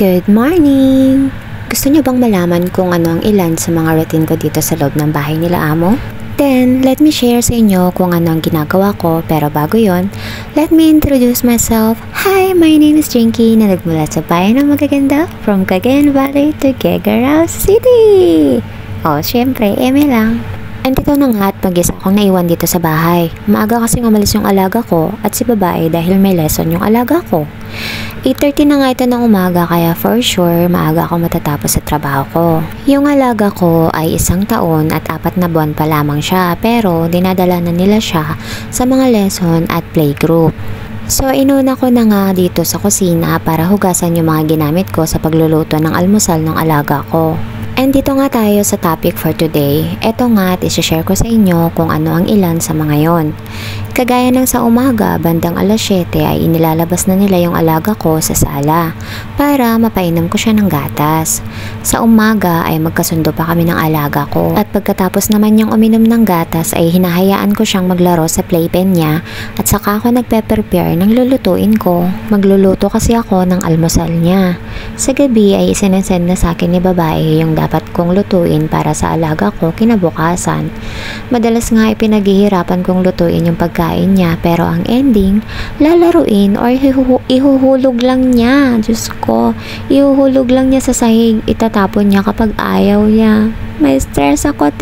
Good morning! Gusto niyo bang malaman kung ano ang ilan sa mga routine ko dito sa loob ng bahay nila amo? Then, let me share sa inyo kung ano ang ginagawa ko, pero bago yon, let me introduce myself. Hi, my name is Jinky na nagmula sa bayan ng magaganda from Cagayan Valley to Quezon City. Syempre, eme lang. Andito na nga at mag-isa akong naiwan dito sa bahay. Maaga kasing umalis yung alaga ko at si babae dahil may lesson yung alaga ko. 8:30 na nga ito ng umaga kaya for sure maaga ako matatapos sa trabaho ko. Yung alaga ko ay 1 taon at 4 na buwan pa lamang siya pero dinadala na nila siya sa mga lesson at playgroup. So inuna ko na nga dito sa kusina para hugasan yung mga ginamit ko sa pagluluto ng almusal ng alaga ko. And dito nga tayo sa topic for today. Ito nga at isi-share ko sa inyo kung ano ang ilan sa mga yon. Kagaya ng sa umaga, bandang alas 7 ay inilalabas na nila yung alaga ko sa sala para mapainom ko siya ng gatas. Sa umaga ay magkasundo pa kami ng alaga ko at pagkatapos naman niyang uminom ng gatas ay hinahayaan ko siyang maglaro sa playpen niya at saka ako nagpe-prepare ng lulutuin ko. Magluluto kasi ako ng almusal niya. Sa gabi ay isinasend na sa akin ni babae yung dapat kong lutuin para sa alaga ko kinabukasan. Madalas nga ipinaghihirapan kong lutuin yung pagkain niya pero ang ending, lalaruin or ihuhulog lang niya. Diyos ko, ihuhulog lang niya sa sahig, itatapon niya kapag ayaw niya. May stress ako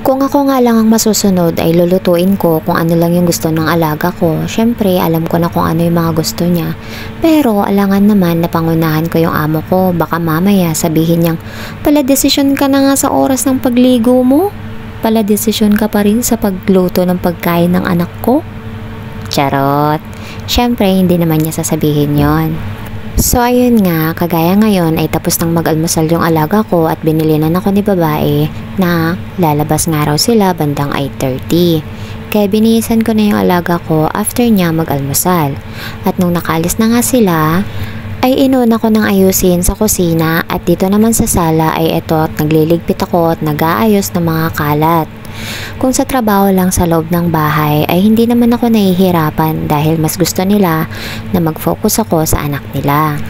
Kung ako nga lang ang masusunod ay lulutuin ko kung ano lang yung gusto ng alaga ko. Syempre, alam ko na kung ano yung mga gusto niya. Pero alangan naman na pangunahan ko yung amo ko. Baka mamaya sabihin niyang, pala desisyon ka na nga sa oras ng pagligo mo? Pala desisyon ka pa rin sa pagluto ng pagkain ng anak ko? Charot! Syempre, hindi naman niya sasabihin yon. So ayun nga, kagaya ngayon ay tapos nang mag-almusal yung alaga ko at binilinan ako ni babae na lalabas nga raw sila bandang 8:30. Kaya binihisan ko na yung alaga ko after niya mag-almusal. At nung nakaalis na nga sila, ay inuna ko ng ayusin sa kusina at dito naman sa sala ay eto at nagliligpit ako at nag-aayos ng mga kalat. Kung sa trabaho lang sa loob ng bahay ay hindi naman ako nahihirapan dahil mas gusto nila na mag-focus ako sa anak nila.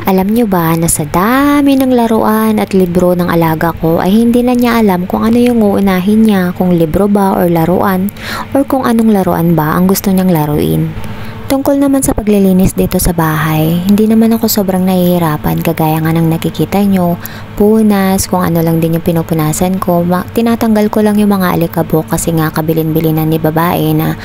Alam nyo ba na sa dami ng laruan at libro ng alaga ko ay hindi na niya alam kung ano yung uunahin niya, kung libro ba or laruan or kung anong laruan ba ang gusto niyang laruin. Tungkol naman sa paglilinis dito sa bahay, hindi naman ako sobrang nahihirapan kagaya nga ng nakikita nyo, punas, kung ano lang din yung pinupunasan ko. Tinatanggal ko lang yung mga alikabok kasi nga kabilin-bilinan ni babae na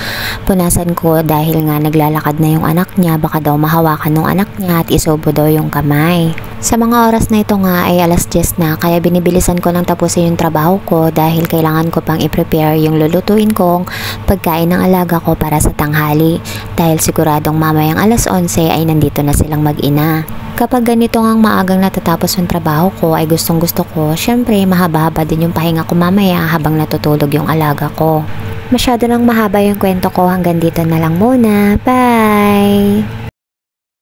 punasan ko dahil nga naglalakad na yung anak niya, baka daw mahawakan ng anak niya at isobo daw yung kamay. Sa mga oras na ito nga ay alas 10 na kaya binibilisan ko ng tapusin yung trabaho ko dahil kailangan ko pang i-prepare yung lulutuin kong pagkain ng alaga ko para sa tanghali dahil siguradong mamayang alas 11 ay nandito na silang mag-ina. Kapag ganito ngang maagang natatapos yung trabaho ko ay gustong gusto ko, syempre mahaba-haba din yung pahinga ko mamaya habang natutulog yung alaga ko. Masyado nang mahaba yung kwento ko, hanggang dito na lang muna. Bye!